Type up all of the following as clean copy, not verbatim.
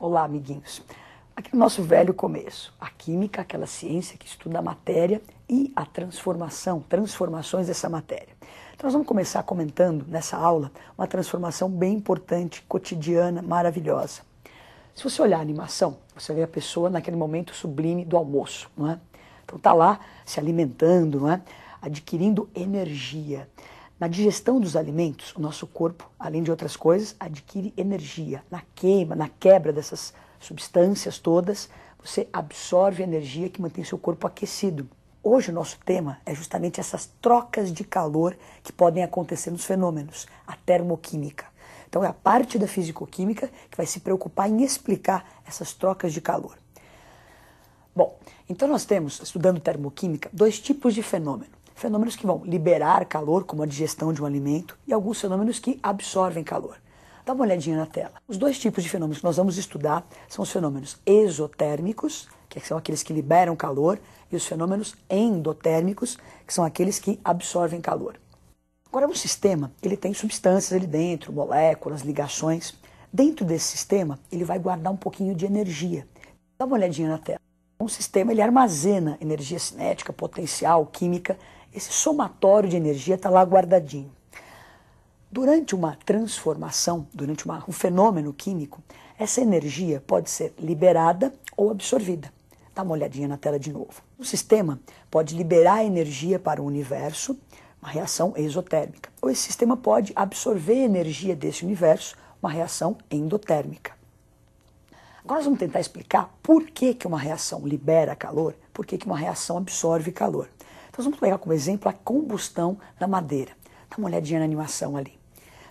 Olá, amiguinhos. Aqui no nosso velho começo, a química, aquela ciência que estuda a matéria e a transformações dessa matéria. Então nós vamos começar comentando nessa aula uma transformação bem importante, cotidiana, maravilhosa. Se você olhar a animação, você vê a pessoa naquele momento sublime do almoço, não é? Então está lá se alimentando, não é? Adquirindo energia. Na digestão dos alimentos, o nosso corpo, além de outras coisas, adquire energia. Na quebra dessas substâncias todas, você absorve energia que mantém seu corpo aquecido. Hoje o nosso tema é justamente essas trocas de calor que podem acontecer nos fenômenos, a termoquímica. Então é a parte da fisicoquímica que vai se preocupar em explicar essas trocas de calor. Bom, então nós temos, estudando termoquímica, dois tipos de fenômeno. Fenômenos que vão liberar calor, como a digestão de um alimento, e alguns fenômenos que absorvem calor. Dá uma olhadinha na tela. Os dois tipos de fenômenos que nós vamos estudar são os fenômenos exotérmicos, que são aqueles que liberam calor, e os fenômenos endotérmicos, que são aqueles que absorvem calor. Agora, um sistema, ele tem substâncias ali dentro, moléculas, ligações. Dentro desse sistema, ele vai guardar um pouquinho de energia. Dá uma olhadinha na tela. Um sistema, ele armazena energia cinética, potencial, química. Esse somatório de energia está lá guardadinho. Durante uma transformação, durante um fenômeno químico, essa energia pode ser liberada ou absorvida. Dá uma olhadinha na tela de novo. O sistema pode liberar energia para o universo, uma reação exotérmica. Ou esse sistema pode absorver energia desse universo, uma reação endotérmica. Agora nós vamos tentar explicar por que uma reação libera calor, por que uma reação absorve calor. Então nós vamos pegar como exemplo a combustão da madeira. Dá uma olhadinha na animação ali.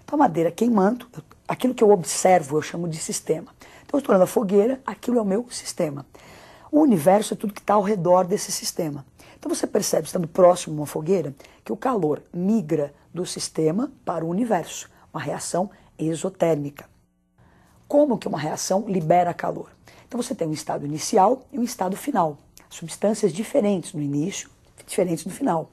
Então a madeira queimando, aquilo que eu observo eu chamo de sistema. Então eu estou olhando a fogueira, aquilo é o meu sistema. O universo é tudo que está ao redor desse sistema. Então você percebe, estando próximo a uma fogueira, que o calor migra do sistema para o universo, uma reação exotérmica. Como que uma reação libera calor? Então você tem um estado inicial e um estado final. Substâncias diferentes no início, diferentes no final.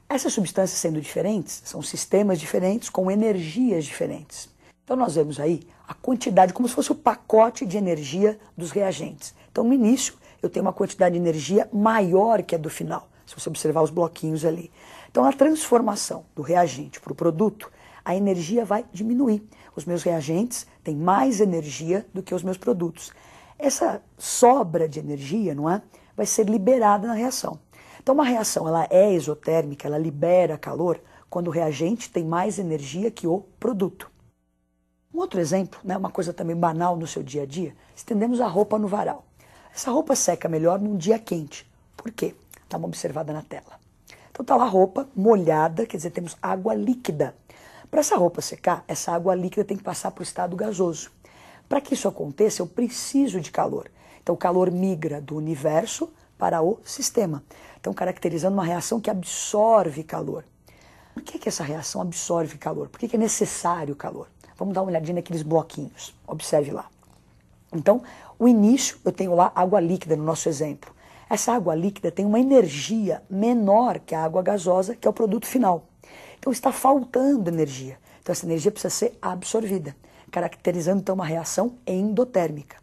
Essas substâncias sendo diferentes, são sistemas diferentes com energias diferentes. Então nós vemos aí a quantidade, como se fosse o pacote de energia dos reagentes. Então no início eu tenho uma quantidade de energia maior que a do final, se você observar os bloquinhos ali. Então a transformação do reagente para o produto, a energia vai diminuir. Os meus reagentes têm mais energia do que os meus produtos. Essa sobra de energia, não é, vai ser liberada na reação. Então uma reação ela é exotérmica, ela libera calor quando o reagente tem mais energia que o produto. Um outro exemplo, né, uma coisa também banal no seu dia a dia, estendemos a roupa no varal. Essa roupa seca melhor num dia quente. Por quê? Dá uma observada na tela. Então está lá a roupa molhada, quer dizer, temos água líquida. Para essa roupa secar, essa água líquida tem que passar para o estado gasoso. Para que isso aconteça, eu preciso de calor. Então o calor migra do universo para o sistema. Então caracterizando uma reação que absorve calor. Por que essa reação absorve calor? Por que é necessário calor? Vamos dar uma olhadinha naqueles bloquinhos. Observe lá. Então, o início, eu tenho lá água líquida no nosso exemplo. Essa água líquida tem uma energia menor que a água gasosa, que é o produto final. Então está faltando energia. Então essa energia precisa ser absorvida, caracterizando então uma reação endotérmica.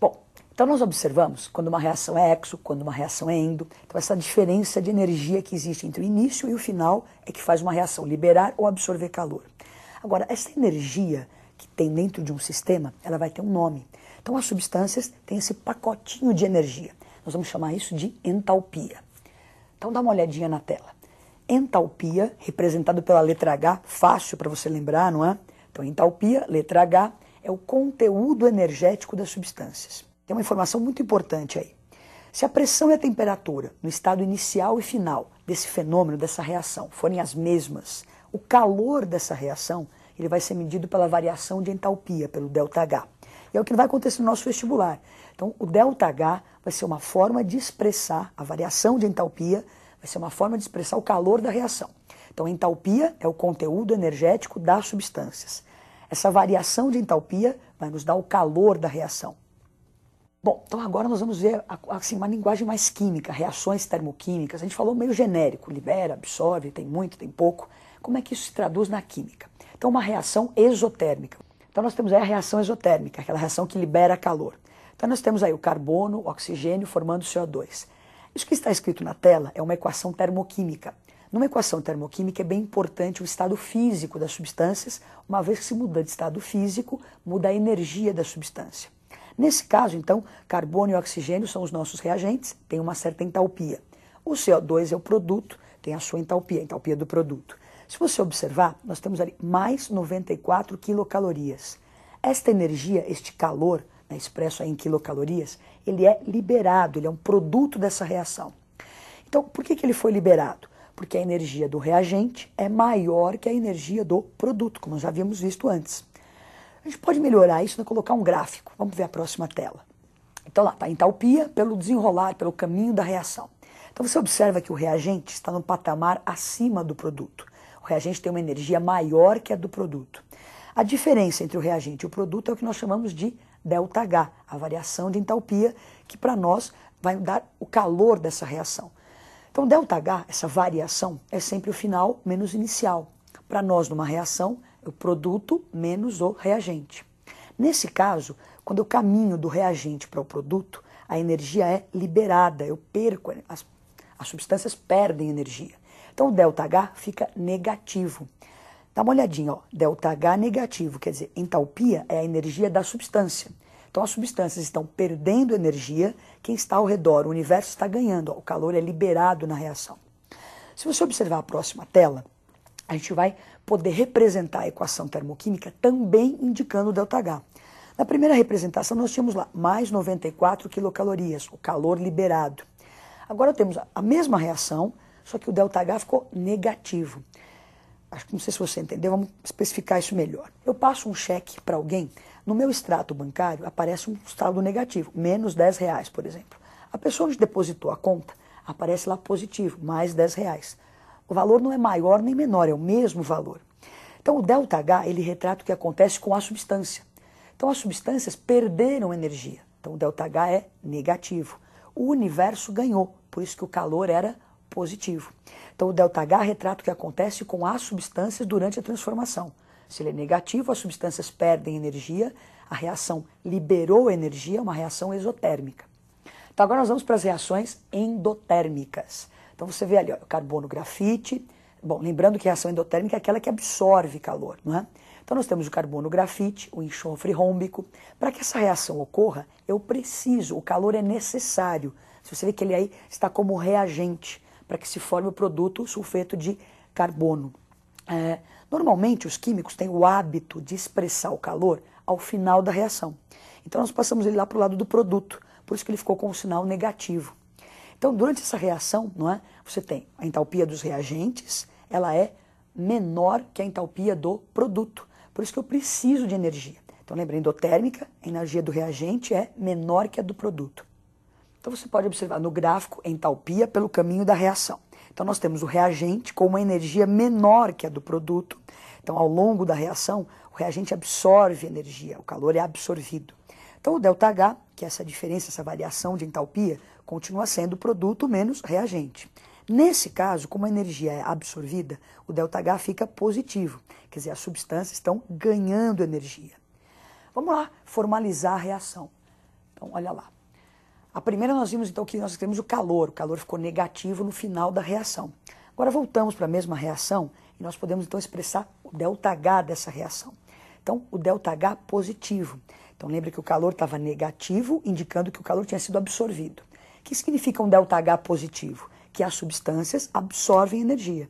Bom, então nós observamos quando uma reação é exo, quando uma reação é endo. Então essa diferença de energia que existe entre o início e o final é que faz uma reação liberar ou absorver calor. Agora, essa energia que tem dentro de um sistema, ela vai ter um nome. Então as substâncias têm esse pacotinho de energia. Nós vamos chamar isso de entalpia. Então dá uma olhadinha na tela. Entalpia, representado pela letra H, fácil para você lembrar, não é? Então entalpia, letra H, é o conteúdo energético das substâncias. Tem uma informação muito importante aí. Se a pressão e a temperatura no estado inicial e final desse fenômeno, dessa reação, forem as mesmas, o calor dessa reação ele vai ser medido pela variação de entalpia, pelo ΔH. E é o que vai acontecer no nosso vestibular. Então, o ΔH vai ser uma forma de expressar a variação de entalpia, vai ser uma forma de expressar o calor da reação. Então, a entalpia é o conteúdo energético das substâncias. Essa variação de entalpia vai nos dar o calor da reação. Bom, então agora nós vamos ver assim, uma linguagem mais química, reações termoquímicas. A gente falou meio genérico, libera, absorve, tem muito, tem pouco. Como é que isso se traduz na química? Então, uma reação exotérmica. Então nós temos aí a reação exotérmica, aquela reação que libera calor. Então nós temos aí o carbono, o oxigênio formando CO2. Isso que está escrito na tela é uma equação termoquímica. Numa equação termoquímica é bem importante o estado físico das substâncias, uma vez que se muda de estado físico, muda a energia da substância. Nesse caso, então, carbono e oxigênio são os nossos reagentes, tem uma certa entalpia. O CO2 é o produto, tem a sua entalpia, a entalpia do produto. Se você observar, nós temos ali mais 94 quilocalorias. Esta energia, este calor, expresso aí em quilocalorias, ele é liberado, ele é um produto dessa reação. Então, por que ele foi liberado? Porque a energia do reagente é maior que a energia do produto, como já havíamos visto antes. A gente pode melhorar isso, colocar um gráfico. Vamos ver a próxima tela. Então lá está a entalpia pelo desenrolar, pelo caminho da reação. Então você observa que o reagente está no patamar acima do produto. O reagente tem uma energia maior que a do produto. A diferença entre o reagente e o produto é o que nós chamamos de ΔH, a variação de entalpia, que para nós vai dar o calor dessa reação. Então, ΔH, essa variação, é sempre o final menos o inicial. Para nós, numa reação, é o produto menos o reagente. Nesse caso, quando eu caminho do reagente para o produto, a energia é liberada, eu perco, as substâncias perdem energia. Então, o ΔH fica negativo. Dá uma olhadinha, ó, ΔH negativo, quer dizer, entalpia é a energia da substância. Então as substâncias estão perdendo energia, quem está ao redor, o universo está ganhando, ó, o calor é liberado na reação. Se você observar a próxima tela, a gente vai poder representar a equação termoquímica também indicando o ΔH. Na primeira representação nós tínhamos lá mais 94 quilocalorias, o calor liberado. Agora temos a mesma reação, só que o ΔH ficou negativo. Acho que não sei se você entendeu, vamos especificar isso melhor. Eu passo um cheque para alguém, no meu extrato bancário aparece um saldo negativo, menos R$10, por exemplo. A pessoa onde depositou a conta, aparece lá positivo, mais R$10. O valor não é maior nem menor, é o mesmo valor. Então o ΔH, ele retrata o que acontece com a substância. Então as substâncias perderam energia, então o ΔH é negativo. O universo ganhou, por isso que o calor era positivo. Então o ΔH retrata o que acontece com as substâncias durante a transformação. Se ele é negativo, as substâncias perdem energia, a reação liberou energia, uma reação exotérmica. Então agora nós vamos para as reações endotérmicas. Então você vê ali, ó, o carbono grafite. Bom, lembrando que a reação endotérmica é aquela que absorve calor, não é? Então nós temos o carbono grafite, o enxofre rômbico. Para que essa reação ocorra, eu preciso, o calor é necessário. Se você vê que ele aí está como reagente, para que se forme o produto sulfeto de carbono. Normalmente os químicos têm o hábito de expressar o calor ao final da reação. Então nós passamos ele lá para o lado do produto, por isso que ele ficou com o sinal negativo. Então durante essa reação, não é, você tem a entalpia dos reagentes, ela é menor que a entalpia do produto, por isso que eu preciso de energia. Então lembra, endotérmica, a energia do reagente é menor que a do produto. Então você pode observar no gráfico entalpia pelo caminho da reação. Então nós temos o reagente com uma energia menor que a do produto. Então ao longo da reação, o reagente absorve energia, o calor é absorvido. Então o ΔH, que é essa diferença, essa variação de entalpia, continua sendo produto menos reagente. Nesse caso, como a energia é absorvida, o ΔH fica positivo, quer dizer, as substâncias estão ganhando energia. Vamos lá formalizar a reação. Então olha lá. A primeira nós vimos então que nós temos o calor ficou negativo no final da reação. Agora voltamos para a mesma reação e nós podemos então expressar o ΔH dessa reação. Então o ΔH positivo. Então lembra que o calor estava negativo, indicando que o calor tinha sido absorvido. O que significa um ΔH positivo? Que as substâncias absorvem energia.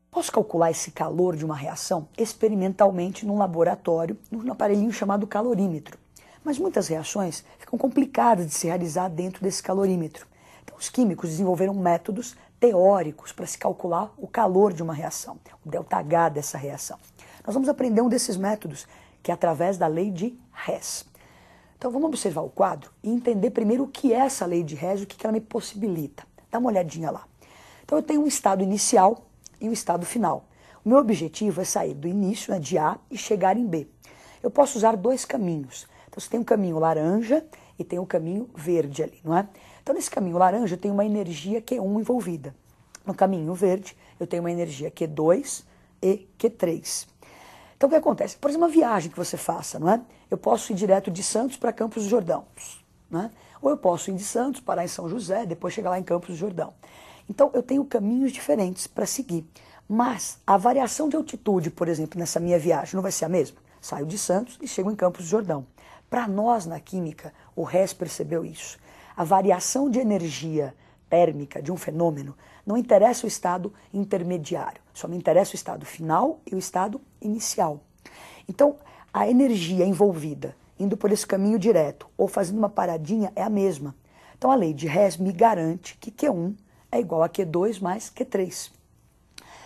Posso calcular esse calor de uma reação experimentalmente num laboratório, num aparelhinho chamado calorímetro. Mas muitas reações ficam complicadas de se realizar dentro desse calorímetro. Então os químicos desenvolveram métodos teóricos para se calcular o calor de uma reação, o ΔH dessa reação. Nós vamos aprender um desses métodos, que é através da lei de Hess. Então vamos observar o quadro e entender primeiro o que é essa lei de Hess e o que ela me possibilita. Dá uma olhadinha lá. Então eu tenho um estado inicial e um estado final. O meu objetivo é sair do início, né, de A, e chegar em B. Eu posso usar dois caminhos. Então você tem um caminho laranja e tem um caminho verde ali, não é? Então nesse caminho laranja eu tenho uma energia Q1 envolvida. No caminho verde eu tenho uma energia Q2 e Q3. Então o que acontece? Por exemplo, uma viagem que você faça, não é? Eu posso ir direto de Santos para Campos do Jordão, não é? Ou eu posso ir de Santos, parar em São José, depois chegar lá em Campos do Jordão. Então eu tenho caminhos diferentes para seguir. Mas a variação de altitude, por exemplo, nessa minha viagem não vai ser a mesma? Saio de Santos e chego em Campos do Jordão. Para nós, na química, o Hess percebeu isso. A variação de energia térmica de um fenômeno não interessa o estado intermediário, só me interessa o estado final e o estado inicial. Então, a energia envolvida, indo por esse caminho direto ou fazendo uma paradinha, é a mesma. Então, a lei de Hess me garante que Q1 é igual a Q2 mais Q3.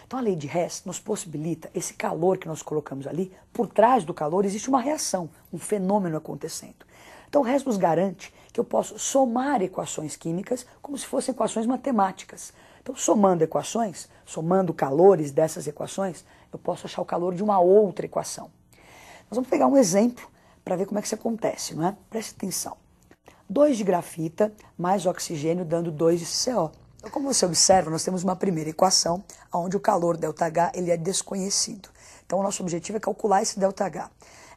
Então, a lei de Hess nos possibilita esse calor que nós colocamos ali, por trás do calor existe uma reação, um fenômeno acontecendo. Então, o Hess nos garante que eu posso somar equações químicas como se fossem equações matemáticas. Então, somando equações, somando calores dessas equações, eu posso achar o calor de uma outra equação. Nós vamos pegar um exemplo para ver como é que isso acontece, não é? Preste atenção. 2 de grafita mais oxigênio dando 2 de CO. Então, como você observa, nós temos uma primeira equação onde o calor ΔH ele é desconhecido. Então, o nosso objetivo é calcular esse ΔH.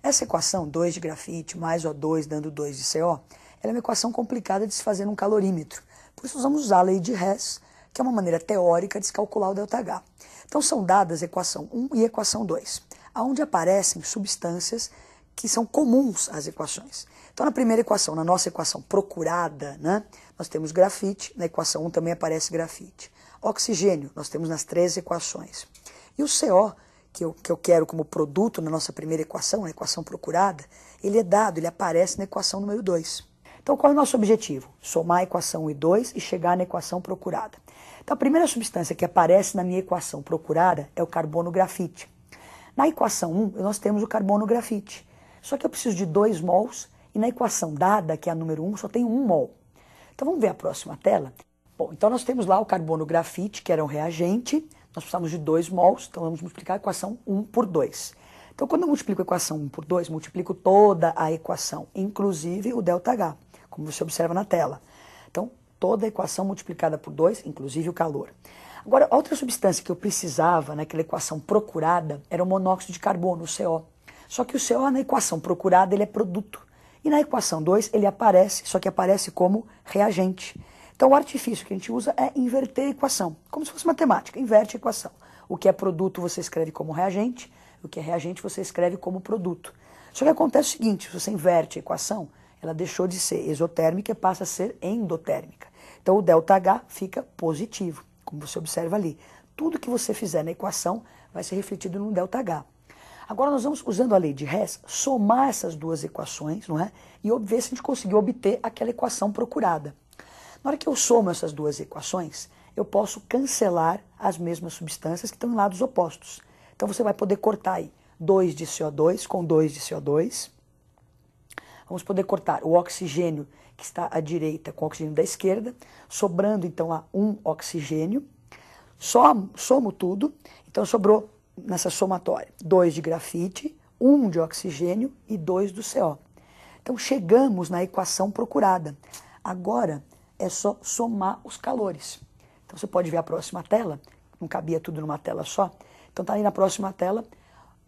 Essa equação, 2 de grafite mais O2 dando 2 de CO, ela é uma equação complicada de se fazer num calorímetro. Por isso, nós vamos usar a lei de Hess, que é uma maneira teórica de se calcular o ΔH. Então, são dadas a equação 1 e a equação 2, onde aparecem substâncias que são comuns às equações. Então, na primeira equação, na nossa equação procurada, né, nós temos grafite, na equação 1 também aparece grafite. Oxigênio, nós temos nas 3 equações. E o CO, que eu quero como produto na nossa primeira equação, na equação procurada, ele é dado, ele aparece na equação número 2. Então, qual é o nosso objetivo? Somar a equação 1 e 2 e chegar na equação procurada. Então, a primeira substância que aparece na minha equação procurada é o carbono grafite. Na equação 1, nós temos o carbono grafite. Só que eu preciso de 2 mols e na equação dada, que é a número 1, só tem 1 mol. Então, vamos ver a próxima tela? Bom, então nós temos lá o carbono grafite, que era um reagente. Nós precisamos de 2 mols, então vamos multiplicar a equação 1 por 2. Então, quando eu multiplico a equação 1 por 2, multiplico toda a equação, inclusive o ΔH, como você observa na tela. Então, toda a equação multiplicada por 2, inclusive o calor. Agora, outra substância que eu precisava naquela equação procurada era o monóxido de carbono, o CO. Só que o CO na equação procurada ele é produto. E na equação 2 ele aparece, só que aparece como reagente. Então o artifício que a gente usa é inverter a equação, como se fosse matemática, inverte a equação. O que é produto você escreve como reagente, o que é reagente você escreve como produto. Só que acontece o seguinte, se você inverte a equação, ela deixou de ser exotérmica e passa a ser endotérmica. Então o ΔH fica positivo, como você observa ali. Tudo que você fizer na equação vai ser refletido no ΔH. Agora nós vamos, usando a lei de Hess, somar essas duas equações, não é? E ver se a gente conseguiu obter aquela equação procurada. Na hora que eu somo essas duas equações, eu posso cancelar as mesmas substâncias que estão em lados opostos. Então você vai poder cortar aí 2 de CO2 com 2 de CO2. Vamos poder cortar o oxigênio que está à direita com o oxigênio da esquerda, sobrando então lá um oxigênio. Somo tudo, então sobrou nessa somatória 2 de grafite, 1 de oxigênio e 2 do CO. Então chegamos na equação procurada. Agora é só somar os calores. Então você pode ver a próxima tela, não cabia tudo numa tela só. Então está aí na próxima tela,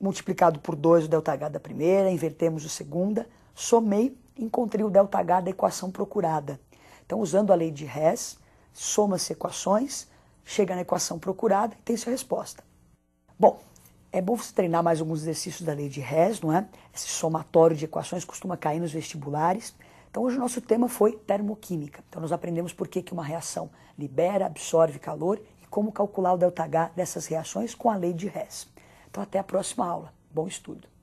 multiplicado por 2 o ΔH da primeira, invertemos a segunda, somei, encontrei o ΔH da equação procurada. Então usando a lei de Hess, soma-se equações, chega na equação procurada e tem sua resposta. Bom, é bom você treinar mais alguns exercícios da lei de Hess, não é? Esse somatório de equações costuma cair nos vestibulares. Então hoje o nosso tema foi termoquímica. Então nós aprendemos por que uma reação libera, absorve calor e como calcular o ΔH dessas reações com a lei de Hess. Então até a próxima aula. Bom estudo!